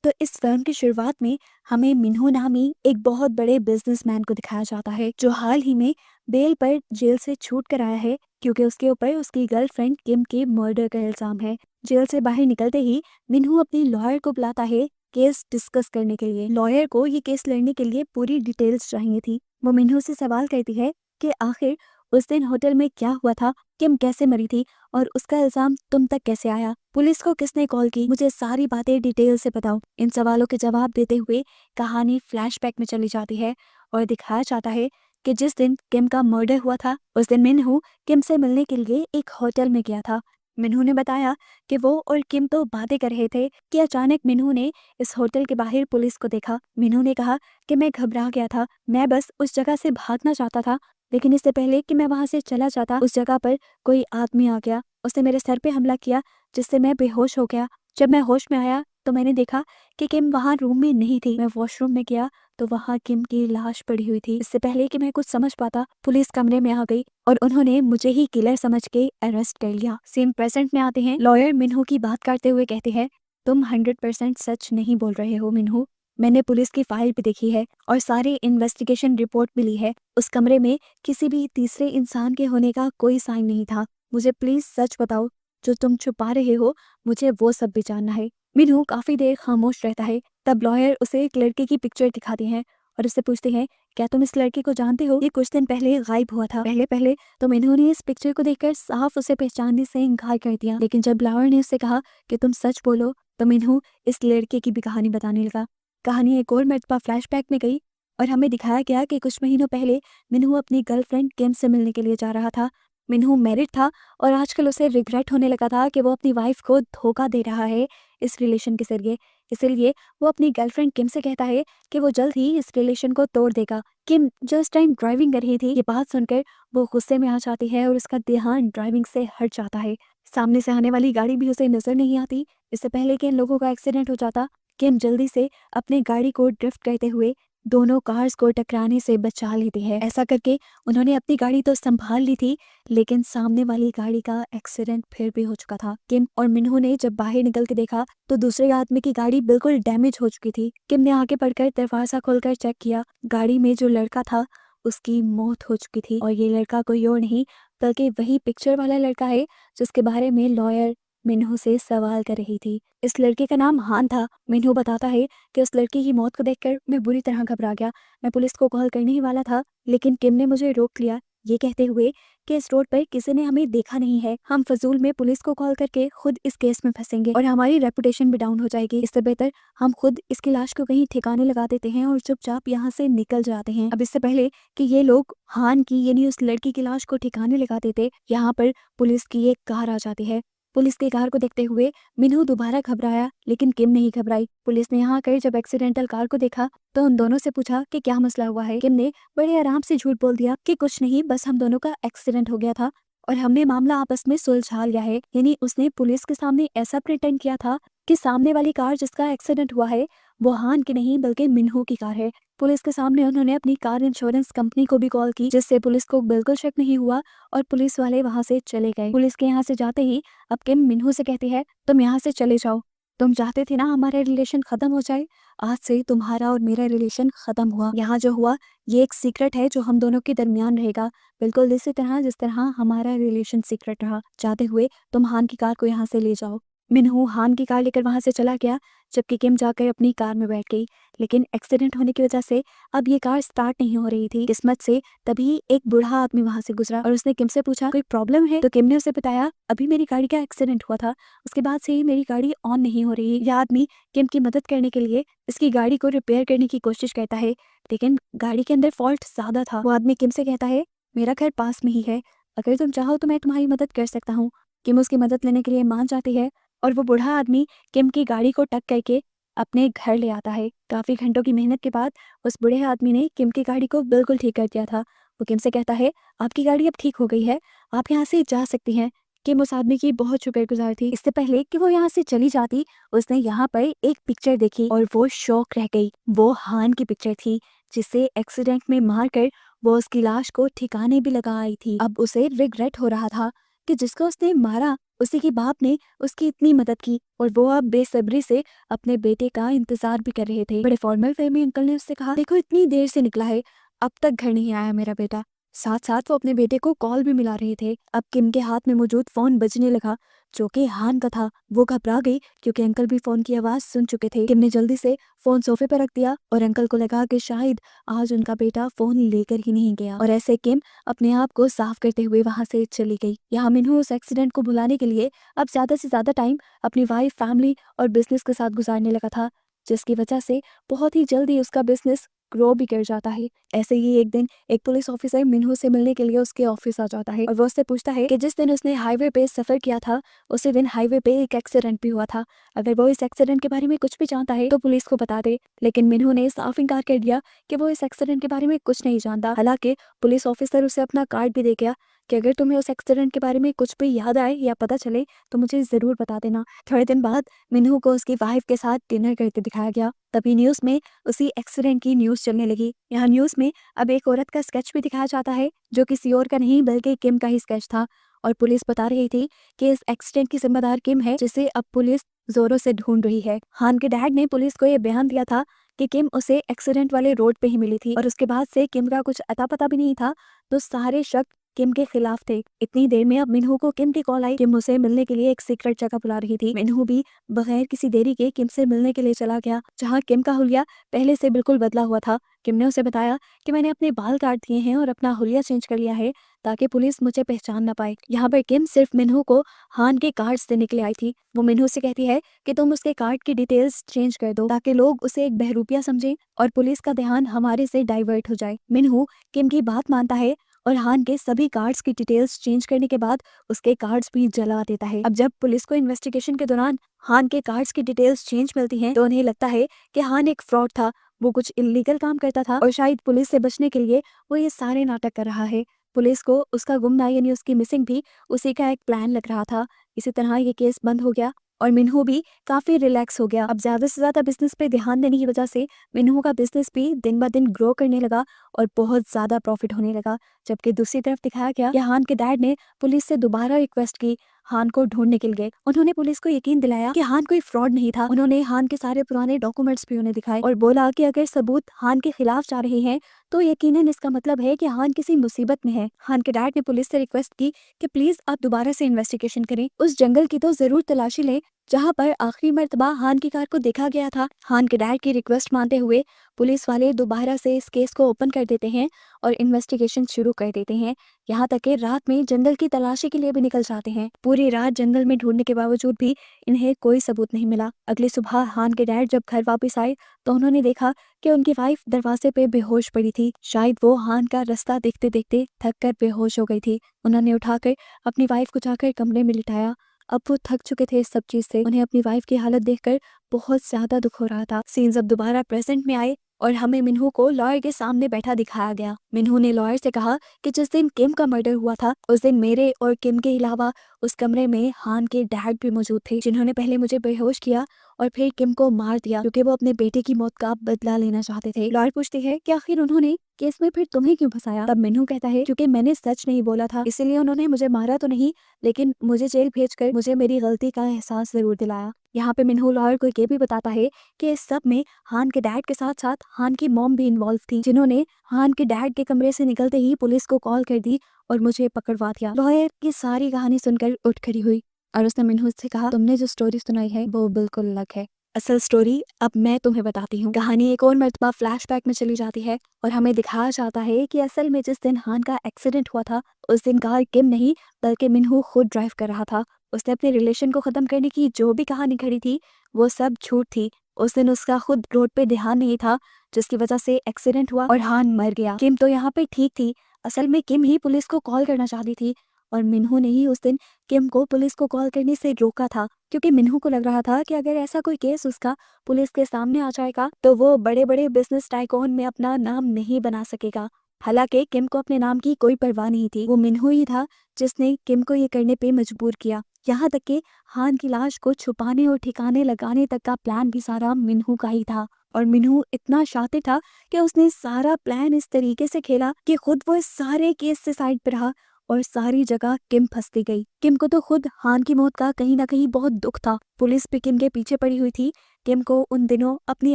तो इस फिल्म की शुरुआत में हमें मिन्हो नामी एक बहुत बड़े बिजनेसमैन को दिखाया जाता है जो हाल ही में बेल पर जेल से छूट कर आया है क्योंकि उसके ऊपर उसकी गर्लफ्रेंड किम के मर्डर का इल्जाम है। जेल से बाहर निकलते ही मिन्हो अपनी लॉयर को बुलाता है केस डिस्कस करने के लिए। लॉयर को ये केस लड़ने के लिए पूरी डिटेल्स चाहिए थी। वो मिन्हो से सवाल करती है कि आखिर उस दिन होटल में क्या हुआ था, किम कैसे मरी थी और उसका इल्जाम तुम तक कैसे आया, पुलिस को किसने कॉल की, मुझे सारी बातें डिटेल से बताओ। इन सवालों के जवाब देते हुए कहानी फ्लैशबैक में चली जाती है और दिखाया जाता है कि जिस दिन किम का मर्डर हुआ था उस दिन मिन्हू किम से मिलने के लिए एक होटल में गया था। मिन्हू ने बताया कि वो और किम तो बातें कर रहे थे कि अचानक मिन्हू ने इस होटल के बाहर पुलिस को देखा। मिन्हू ने कहा कि मैं घबरा गया था, मैं बस उस जगह से भागना चाहता था, लेकिन इससे पहले कि मैं वहां से चला जाता उस जगह पर कोई आदमी आ गया। उसने मेरे सर पे हमला किया जिससे मैं बेहोश हो गया। जब मैं होश में आया तो मैंने देखा कि किम वहां रूम में नहीं थी। मैं वॉशरूम में गया तो वहां किम की लाश पड़ी हुई थी। इससे पहले कि मैं कुछ समझ पाता पुलिस कमरे में आ गई और उन्होंने मुझे ही किलर समझ के अरेस्ट कर लिया। सीन प्रेजेंट में आते हैं। लॉयर मिन्हू की बात करते हुए कहते हैं, तुम 100% सच नहीं बोल रहे हो मिन्हू, मैंने पुलिस की फाइल भी देखी है और सारे इन्वेस्टिगेशन रिपोर्ट भी ली है। उस कमरे में किसी भी तीसरे इंसान के होने का कोई साइन नहीं था। मुझे प्लीज सच बताओ, जो तुम छुपा रहे हो मुझे वो सब भी जानना है। मिन्हू काफी देर खामोश रहता है। तब लॉयर उसे एक लड़के की पिक्चर दिखाते हैं और उससे पूछते हैं, क्या तुम इस लड़के को जानते हो, ये कुछ दिन पहले गायब हुआ था। पहले पहले तो मिन्हू ने इस पिक्चर को देखकर साफ उसे पहचानने से इनकार कर दिया, लेकिन जब लॉयर ने उससे कहा कि तुम सच बोलो तो मिन्हू इस लड़के की भी कहानी बताने लगा। कहानी एक और मर्तबा फ्लैशबैक में गई और हमें दिखाया गया कि कुछ महीनों पहले मिन्हू अपनी गर्लफ्रेंड किम से मिलने के लिए जा रहा था। मिन्हू मैरिड था और आजकल उसे रिग्रेट होने लगा था कि वो अपनी वाइफ को धोखा दे रहा है इस रिलेशन के जरिए। इसलिए वो अपनी गर्लफ्रेंड किम से कहता है कि वो जल्द ही इस रिलेशन को तोड़ देगा। किम जो इस टाइम ड्राइविंग कर रही थी, ये बात सुनकर वो गुस्से में आ जाती है और उसका ध्यान ड्राइविंग से हट जाता है। सामने से आने वाली गाड़ी भी उसे नजर नहीं आती। इससे पहले कि इन लोगों का एक्सीडेंट हो जाता, किम जल्दी से अपनी गाड़ी को ड्रिफ्ट करते हुए दोनों कार्स को टकराने से बचा लेती है। ऐसा करके उन्होंने अपनी गाड़ी तो संभाल ली थी, लेकिन सामने वाली गाड़ी का एक्सीडेंट फिर भी हो चुका था। किम और मिन्हू ने जब बाहर निकल के देखा तो दूसरे आदमी की गाड़ी बिल्कुल डैमेज हो चुकी थी। किम ने आगे बढ़कर दरवाजा खोलकर चेक किया। गाड़ी में जो लड़का था उसकी मौत हो चुकी थी और ये लड़का कोई और नहीं बल्कि वही पिक्चर वाला लड़का है जिसके बारे में लॉयर मिन्हू से सवाल कर रही थी। इस लड़के का नाम हान था। मिन्हू बताता है कि उस लड़की की मौत को देखकर मैं बुरी तरह घबरा गया। मैं पुलिस को कॉल करने ही वाला था, लेकिन किम ने मुझे रोक लिया, ये कहते हुए कि इस रोड पर किसी ने हमें देखा नहीं है। हम फजूल में पुलिस को कॉल करके खुद इस केस में फंसेंगे और हमारी रेपुटेशन भी डाउन हो जाएगी। इससे बेहतर हम खुद इसकी लाश को कहीं ठिकाने लगा देते हैं और चुपचाप यहाँ से निकल जाते हैं। अब इससे पहले कि ये लोग हान की यानी उस लड़की की लाश को ठिकाने लगा देते, यहाँ पर पुलिस की एक कार आ जाती है। पुलिस की कार को देखते हुए मिन्हू दोबारा घबराया, लेकिन किम नहीं घबराई। पुलिस ने यहाँ आकर जब एक्सीडेंटल कार को देखा तो उन दोनों से पूछा कि क्या मसला हुआ है। किम ने बड़े आराम से झूठ बोल दिया कि कुछ नहीं, बस हम दोनों का एक्सीडेंट हो गया था और हमने मामला आपस में सुलझा लिया है। यानी उसने पुलिस के सामने ऐसा प्रिटेंड किया था कि सामने वाली कार जिसका एक्सीडेंट हुआ है वो हान की नहीं बल्कि मिन्हू की कार है। पुलिस के सामने उन्होंने अपनी कार इंश्योरेंस कंपनी को भी कॉल की, जिससे पुलिस को बिल्कुल शक नहीं हुआ और पुलिस वाले वहां से चले गए। पुलिस के यहाँ से जाते ही अब किम मिन्हू से कहती है, तुम यहाँ से चले जाओ, तुम चाहते थे ना हमारा रिलेशन खत्म हो जाए, आज से तुम्हारा और मेरा रिलेशन खत्म हुआ। यहाँ जो हुआ ये एक सीक्रेट है जो हम दोनों के दरमियान रहेगा, बिल्कुल इसी तरह जिस तरह हमारा रिलेशन सीक्रेट रहा। जाते हुए तुम हान की कार को यहाँ से ले जाओ। मिन्हू हान की कार लेकर वहां से चला गया, जबकि किम जाकर अपनी कार में बैठ गई। लेकिन एक्सीडेंट होने की वजह से अब ये कार स्टार्ट नहीं हो रही थी। किस्मत से तभी एक बूढ़ा आदमी वहां से गुजरा और उसने किम से पूछा, कोई प्रॉब्लम है? तो किम ने उसे बताया, अभी मेरी गाड़ी का एक्सीडेंट हुआ था, उसके बाद से ही मेरी गाड़ी ऑन नहीं हो रही। यह आदमी किम की मदद करने के लिए इसकी गाड़ी को रिपेयर करने की कोशिश करता है, लेकिन गाड़ी के अंदर फॉल्ट ज्यादा था। वो आदमी किम से कहता है, मेरा घर पास में ही है, अगर तुम चाहो तो मैं तुम्हारी मदद कर सकता हूँ। किम उसकी मदद लेने के लिए मान जाती है और वो बूढ़ा आदमी किम की गाड़ी को टक करके अपने घर ले आता है। काफी घंटों की मेहनत के बाद उस बूढ़े आदमी ने किम की गाड़ी को बिल्कुल ठीक कर दिया था। वो किम से कहता है, आपकी गाड़ी अब ठीक हो गई है, आप यहाँ से जा सकती हैं। किम उस आदमी की बहुत शुक्रगुजार थी। इससे पहले कि वो यहाँ से चली जाती, उसने यहाँ पर एक पिक्चर देखी और वो शौक रह गई। वो हान की पिक्चर थी जिसे एक्सीडेंट में मारकर वो उसकी लाश को ठिकाने भी लगा आई थी। अब उसे रिग्रेट हो रहा था कि जिसको उसने मारा उसी की बाप ने उसकी इतनी मदद की और वो अब बेसब्री से अपने बेटे का इंतजार भी कर रहे थे। बड़े फॉर्मल वे में अंकल ने उससे कहा, देखो इतनी देर से निकला है, अब तक घर नहीं आया मेरा बेटा। साथ साथ वो अपने बेटे को कॉल भी मिला रहे थे। अब किम के हाथ में मौजूद फोन बजने लगा, जो कि हान का था। वो घबरा गई क्योंकि अंकल भी फोन की आवाज सुन चुके थे। किम ने जल्दी से फोन सोफे पर रख दिया और अंकल को लगा कि शायद आज उनका बेटा फोन लेकर ही नहीं गया, और ऐसे किम अपने आप को साफ करते हुए वहां से चली गई। यहाँ मिन्हू उस एक्सीडेंट को भुलाने के लिए अब ज्यादा से ज्यादा टाइम अपनी वाइफ, फैमिली और बिजनेस के साथ गुजारने लगा था, जिसकी वजह से बहुत ही जल्दी उसका बिजनेस ग्रो भी कर जाता है। ऐसे ही एक दिन एक पुलिस ऑफिसर मिन्हू से मिलने के लिए उसके ऑफिस आ जाता है और वो उससे पूछता है कि जिस दिन उसने हाईवे पे सफर किया था उसी दिन हाईवे पे एक एक्सीडेंट भी हुआ था। अगर वो इस एक्सीडेंट के बारे में कुछ भी जानता है तो पुलिस को बता दे। लेकिन मिन्हू ने साफ इनकार कर दिया कि वो इस एक्सीडेंट के बारे में कुछ नहीं जानता। हालांकि पुलिस ऑफिसर उसे अपना कार्ड भी दे गया कि अगर तुम्हें उस एक्सीडेंट के बारे में कुछ भी याद आए या पता चले तो मुझे जरूर बता देना। थोड़े दिन बाद मिन्हू को उसकी वाइफ के साथ डिनर करते दिखाया गया। तभी न्यूज में उसी एक्सीडेंट की न्यूज चलने लगी। यहाँ न्यूज में अब एक औरत का स्केच भी दिखाया जाता है, जो किसी और का नहीं बल्कि किम का ही स्केच था। और पुलिस बता रही थी कि इस एक्सीडेंट की जिम्मेदार किम है, जिसे अब पुलिस जोरों से ढूंढ रही है। हान के डैड ने पुलिस को यह बयान दिया था कि किम उसे एक्सीडेंट वाले रोड पे ही मिली थी और उसके बाद से किम का कुछ अता पता भी नहीं था, तो सारे शक किम के खिलाफ थे। इतनी देर में अब मिन्हू को किम की कॉल आई। किम उसे मिलने के लिए एक सीक्रेट जगह बुला रही थी। मिन्हू भी बगैर किसी देरी के किम से मिलने के लिए चला गया, जहाँ किम का हुलिया पहले से बिल्कुल बदला हुआ था। किम ने उसे बताया कि मैंने अपने बाल काट दिए हैं और अपना हुलिया चेंज कर लिया है ताकि पुलिस मुझे पहचान ना पाए। यहाँ पर किम सिर्फ मिन्हू को हान के कार्ड देने के लिए आई थी। वो मिन्हू से कहती है कि तुम उसके कार्ड की डिटेल्स चेंज कर दो ताकि लोग उसे एक बहरूपिया समझें और पुलिस का ध्यान हमारे से डाइवर्ट हो जाए। मिन्हू किम की बात मानता है और हान के सभी कार्ड्स की डिटेल्स चेंज करने के बाद उसके कार्ड्स भी जला देता है। अब जब पुलिस को इन्वेस्टिगेशन के दौरान हान के कार्ड्स की डिटेल्स चेंज मिलती हैं तो उन्हें लगता है कि हान एक फ्रॉड था, वो कुछ इलीगल काम करता था और शायद पुलिस से बचने के लिए वो ये सारे नाटक कर रहा है। पुलिस को उसका गुमना यानी उसकी मिसिंग भी उसी का एक प्लान लग रहा था। इसी तरह ये केस बंद हो गया और मिन्हू भी काफी रिलैक्स हो गया। अब ज्यादा से ज्यादा बिजनेस पे ध्यान देने की वजह से मिन्हू का बिजनेस भी दिन ब दिन ग्रो करने लगा और बहुत ज्यादा प्रॉफिट होने लगा। जबकि दूसरी तरफ दिखाया गया कि हान के डैड ने पुलिस से दोबारा रिक्वेस्ट की हान को ढूंढने के लिए। उन्होंने पुलिस को यकीन दिलाया कि हान कोई फ्रॉड नहीं था। उन्होंने हान के सारे पुराने डॉक्यूमेंट्स भी उन्हें दिखाए और बोला कि अगर सबूत हान के खिलाफ जा रहे हैं तो यकीनन इसका मतलब है कि हान किसी मुसीबत में है। हान के डैड ने पुलिस से रिक्वेस्ट की कि प्लीज आप दोबारा से इन्वेस्टिगेशन करें, उस जंगल की तो जरूर तलाशी लें जहां पर आखिरी मर्तबा हान की कार को देखा गया था। हान के डैड की रिक्वेस्ट मानते हुए पुलिस वाले दोबारा से इस केस को ओपन कर देते हैं और इन्वेस्टिगेशन शुरू कर देते हैं। यहाँ तक कि रात में जंगल की तलाशी के लिए भी निकल जाते हैं। पूरी रात जंगल में ढूंढने के बावजूद भी इन्हें कोई सबूत नहीं मिला। अगली सुबह हान के डैड जब घर वापस आए तो उन्होंने देखा कि उनकी वाइफ दरवाजे पे बेहोश पड़ी थी। शायद वो हान का रास्ता देखते देखते थक कर बेहोश हो गई थी। उन्होंने उठाकर अपनी वाइफ को जाकर कमरे में लिटाया। अब वो थक चुके थे इस सब चीज से। उन्हें अपनी वाइफ की हालत देखकर बहुत ज्यादा दुख हो रहा था। सीन्स अब दोबारा प्रेजेंट में आए और हमें मिन्हू को लॉयर के सामने बैठा दिखाया गया। मिन्हू ने लॉयर से कहा कि जिस दिन किम का मर्डर हुआ था उस दिन मेरे और किम के अलावा उस कमरे में हान के डैड भी मौजूद थे, जिन्होंने पहले मुझे बेहोश किया और फिर किम को मार दिया क्योंकि वो अपने बेटे की मौत का बदला लेना चाहते थे। लॉयर पूछती है कि आखिर उन्होंने केस में फिर तुम्हें क्यों फंसाया? तब मिन्हू कहता है क्योंकि मैंने सच नहीं बोला था, इसलिए उन्होंने मुझे मारा तो नहीं लेकिन मुझे जेल भेजकर मुझे मेरी गलती का एहसास जरूर दिलाया। यहाँ पे मिन्हू लॉयर को ये भी बताता है कि इस सब में हान के डैड के साथ साथ हान की मॉम भी इन्वॉल्व थी, जिन्होंने हान के डैड के कमरे से निकलते ही पुलिस को कॉल कर दी और मुझे पकड़वा दिया। लॉयर की सारी कहानी सुनकर उठ खड़ी हुई और उसने मिन्हू से कहा, तुमने जो स्टोरी सुनाई है वो बिल्कुल अलग है। असल स्टोरी अब मैं तुम्हें बताती हूँ। कहानी एक और मर्तबा फ्लैशबैक में चली जाती है और हमें दिखाया जाता है कि असल में जिस दिन हान का एक्सीडेंट हुआ था उस दिन कार किम नहीं बल्कि मिन्हू खुद ड्राइव कर रहा था। उसने अपने रिलेशन को खत्म करने की जो भी कहानी खड़ी थी वो सब झूठ थी। उस दिन उसका खुद रोड पे ध्यान नहीं था जिसकी वजह से एक्सीडेंट हुआ और हान मर गया। किम तो यहाँ पे ठीक थी। असल में किम ही पुलिस को कॉल करना चाहती थी और मिन्हू ने ही उस दिन किम को पुलिस को कॉल करने से रोका था, क्योंकि मिन्हू को लग रहा था कि अगर ऐसा कोई केस उसका पुलिस के सामने आ जाएगा तो वो बड़े बड़े बिजनेस टाइकून में अपना नाम नहीं बना सकेगा। हालांकि किम को अपने नाम की कोई परवाह नहीं थी। वो मिन्हू ही था जिसने किम को ये करने पे मजबूर किया। यहाँ तक कि हान की लाश को छुपाने और ठिकाने लगाने तक का प्लान भी सारा मिन्हू का ही था। और मिन्हू इतना शातिर था कि उसने सारा प्लान इस तरीके से खेला कि खुद वो इस सारे केस से साइड पर रहा और सारी जगह किम फंसती गई। किम को तो खुद हान की मौत का कहीं ना कहीं बहुत दुख था। पुलिस भी किम के पीछे पड़ी हुई थी। किम को उन दिनों अपनी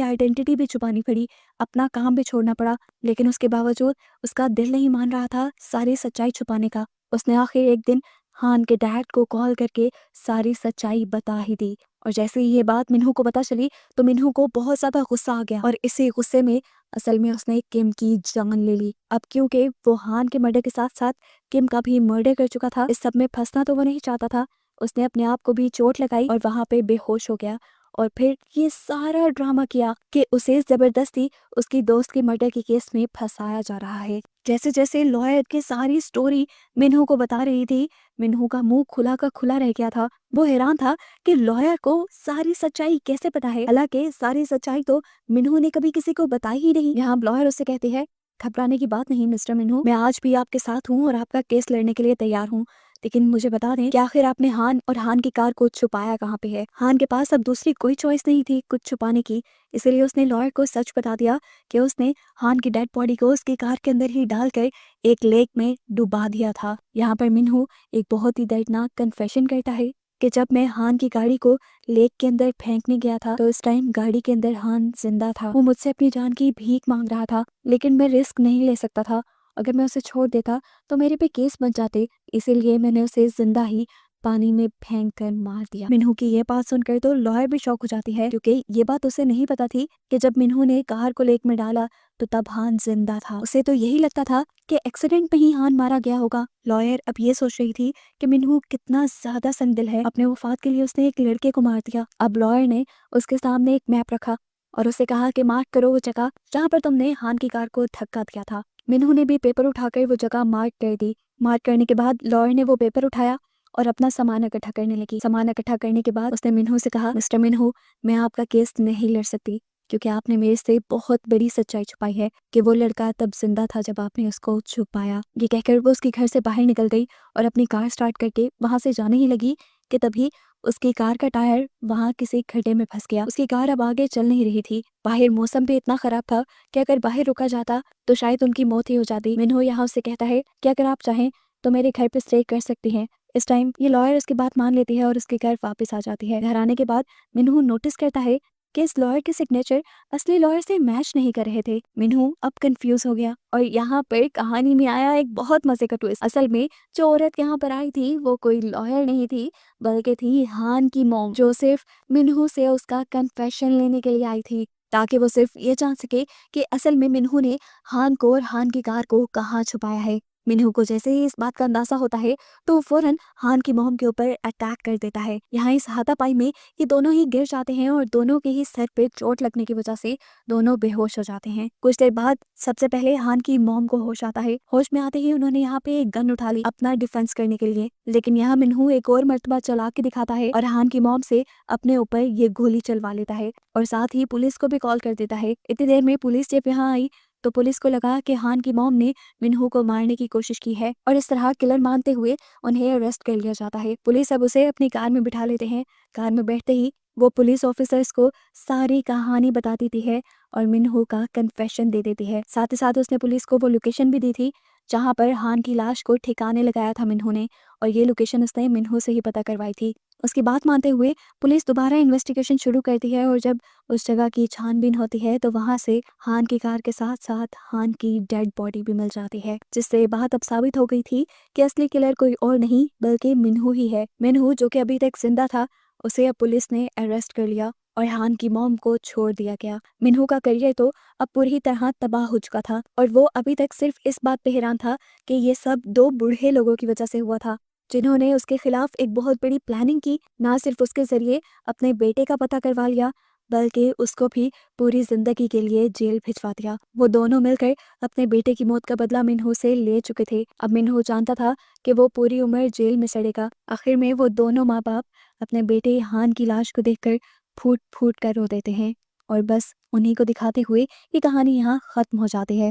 आइडेंटिटी भी छुपानी पड़ी, अपना काम भी छोड़ना पड़ा, लेकिन उसके बावजूद उसका दिल नहीं मान रहा था सारी सच्चाई छुपाने का। उसने आखिर एक दिन हान के डैड को कॉल करके सारी सच्चाई बता ही दी। और जैसे ही ये बात मिन्हू को पता चली तो मिन्हू को बहुत ज्यादा गुस्सा आ गया और इसी गुस्से में असल में उसने किम की जान ले ली। अब क्योंकि वो हान के मर्डर के साथ साथ किम का भी मर्डर कर चुका था, इस सब में फंसना तो वो नहीं चाहता था। उसने अपने आप को भी चोट लगाई और वहां पे बेहोश हो गया और फिर ये सारा ड्रामा किया कि उसे जबरदस्ती उसकी दोस्त के मर्डर के केस में फंसाया जा रहा है। जैसे जैसे लॉयर की सारी स्टोरी मिन्हू को बता रही थी, मिन्हू का मुंह खुला का खुला रह गया था। वो हैरान था कि लॉयर को सारी सच्चाई कैसे पता है, हालांकि सारी सच्चाई तो मिन्हू ने कभी किसी को बताई ही नहीं। यहाँ लॉयर उससे कहती है, घबराने की बात नहीं मिस्टर मिन्हू, मैं आज भी आपके साथ हूँ और आपका केस लड़ने के लिए तैयार हूँ, लेकिन मुझे बता दें कि आखिर आपने हान और हान की कार को छुपाया कहाँ पे है। हान के पास अब दूसरी कोई चॉइस नहीं थी कुछ छुपाने की, इसलिए उसने लॉयर को सच बता दिया कि उसने हान की डेड बॉडी को उसकी कार के अंदर ही डालकर एक लेक में डुबा दिया था। यहाँ पर मिन्हू एक बहुत ही दर्दनाक कन्फेशन करता है कि जब मैं हान की गाड़ी को लेक के अंदर फेंकने गया था तो इस टाइम गाड़ी के अंदर हान जिंदा था। वो मुझसे अपनी जान की भीख मांग रहा था, लेकिन मैं रिस्क नहीं ले सकता था। अगर मैं उसे छोड़ देता तो मेरे पे केस बन जाते, इसीलिए मैंने उसे जिंदा ही पानी में फेंक कर मार दिया। मिन्हू की ये बात सुनकर तो लॉयर भी शॉक हो जाती है, क्योंकि ये बात उसे नहीं पता थी कि जब मिन्हू ने कार को लेक में डाला तो तब हान जिंदा था। उसे तो यही लगता था कि एक्सीडेंट में ही हान मारा गया होगा। लॉयर अब ये सोच रही थी कि मिन्हू कितना ज्यादा संगदिल है, अपने वफात के लिए उसने एक लड़के को मार दिया। अब लॉयर ने उसके सामने एक मैप रखा और उसे कहा कि मार्क करो वो जगह जहाँ पर तुमने हान की कार को धक्का दिया था। मिन्हू ने भी पेपर उठाकर वो जगह मार्क कर दी। मार्क करने के बाद लॉयर ने वो पेपर उठाया और अपना सामान इकट्ठा करने लगी। सामान इकट्ठा करने के बाद उसने मिन्हू से कहा, मिस्टर मिन्हू, मैं आपका केस नहीं लड़ सकती क्योंकि आपने मेरे से बहुत बड़ी सच्चाई छुपाई है कि वो लड़का तब जिंदा था जब आपने उसको छुपाया। ये कहकर वो उसके घर से बाहर निकल गई और अपनी कार स्टार्ट करके वहां से जाने ही लगी कि तभी उसकी कार का टायर वहां किसी खड्डे में फंस गया। उसकी कार अब आगे चल नहीं रही थी। बाहर मौसम भी इतना खराब था कि अगर बाहर रुका जाता तो शायद उनकी मौत ही हो जाती। मिन्हू यहाँ उससे कहता है कि अगर आप चाहें तो मेरे घर पे स्टे कर सकती हैं। इस टाइम ये लॉयर उसकी बात मान लेती है और उसके घर वापस आ जाती है। घर आने के बाद मिन्हू नोटिस करता है कि इस लॉयर के सिग्नेचर असली लॉयर से मैच नहीं कर रहे थे। मिन्हू अब कंफ्यूज हो गया और यहाँ पर कहानी में आया एक बहुत मजे का ट्विस्ट। असल में जो औरत यहाँ पर आई थी वो कोई लॉयर नहीं थी, बल्कि थी हान की मॉम, जो सिर्फ मिन्हू से उसका कन्फेशन लेने के लिए आई थी, ताकि वो सिर्फ ये जान सके कि असल में मिन्हू ने हान को और हान की कार को कहाँ छुपाया है। मिन्हू को जैसे ही इस बात का अंदाजा होता है तो वो फौरन हान की मॉम के ऊपर अटैक कर देता है। यहाँ इस हाथापाई में ये दोनों ही गिर जाते हैं और दोनों के ही सर पे चोट लगने की वजह से दोनों बेहोश हो जाते हैं। कुछ देर बाद सबसे पहले हान की मॉम को होश आता है। होश में आते ही उन्होंने यहाँ पे एक गन उठा ली अपना डिफेंस करने के लिए, लेकिन यहाँ मिन्हू एक और मर्तबा चला के दिखाता है और हान की मॉम से अपने ऊपर ये गोली चलवा लेता है और साथ ही पुलिस को भी कॉल कर देता है। इतनी देर में पुलिस जब यहाँ आई तो पुलिस को लगा कि हान की मॉम ने मिन्हू को मारने की कोशिश की है और इस तरह किलर मानते हुए उन्हें अरेस्ट कर लिया जाता है। पुलिस अब उसे अपनी कार में बिठा लेते हैं। कार में बैठते ही वो पुलिस ऑफिसर्स को सारी कहानी बता देती है और मिन्हू का कन्फेशन दे देती है। साथ ही साथ उसने पुलिस को वो लोकेशन भी दी थी जहाँ पर हान की लाश को ठिकाने लगाया था मिन्हू ने, और ये लोकेशन उसने मिन्हू से ही पता करवाई थी। उसकी बात मानते हुए पुलिस दोबारा इन्वेस्टिगेशन शुरू करती है और जब उस जगह की छानबीन होती है तो वहां से हान की कार के साथ साथ हान की डेड बॉडी भी मिल जाती है, जिससे बात अब साबित हो गई थी कि असली किलर कोई और नहीं बल्कि मिन्हू ही है। मिन्हू जो कि अभी तक जिंदा था, उसे अब पुलिस ने अरेस्ट कर लिया और हान की मॉम को छोड़ दिया गया। मिन्हू का करियर तो अब पूरी तरह तबाह हो चुका था और वो अभी तक सिर्फ इस बात पे हैरान था कि ये सब दो बूढ़े लोगों की वजह से हुआ था, जिन्होंने उसके खिलाफ एक बहुत बड़ी प्लानिंग की। ना सिर्फ उसके जरिए अपने बेटे का पता करवा लिया, बल्कि उसको भी पूरी जिंदगी के लिए जेल भिजवा दिया। वो दोनों मिलकर अपने बेटे की मौत का बदला मिन्हू से ले चुके थे। अब मिन्हू जानता था कि वो पूरी उम्र जेल में सड़ेगा। आखिर में वो दोनों माँ बाप अपने बेटे हान की लाश को देखकर फूट फूट कर रो देते हैं और बस उन्हीं को दिखाते हुए ये कहानी यहाँ खत्म हो जाती है।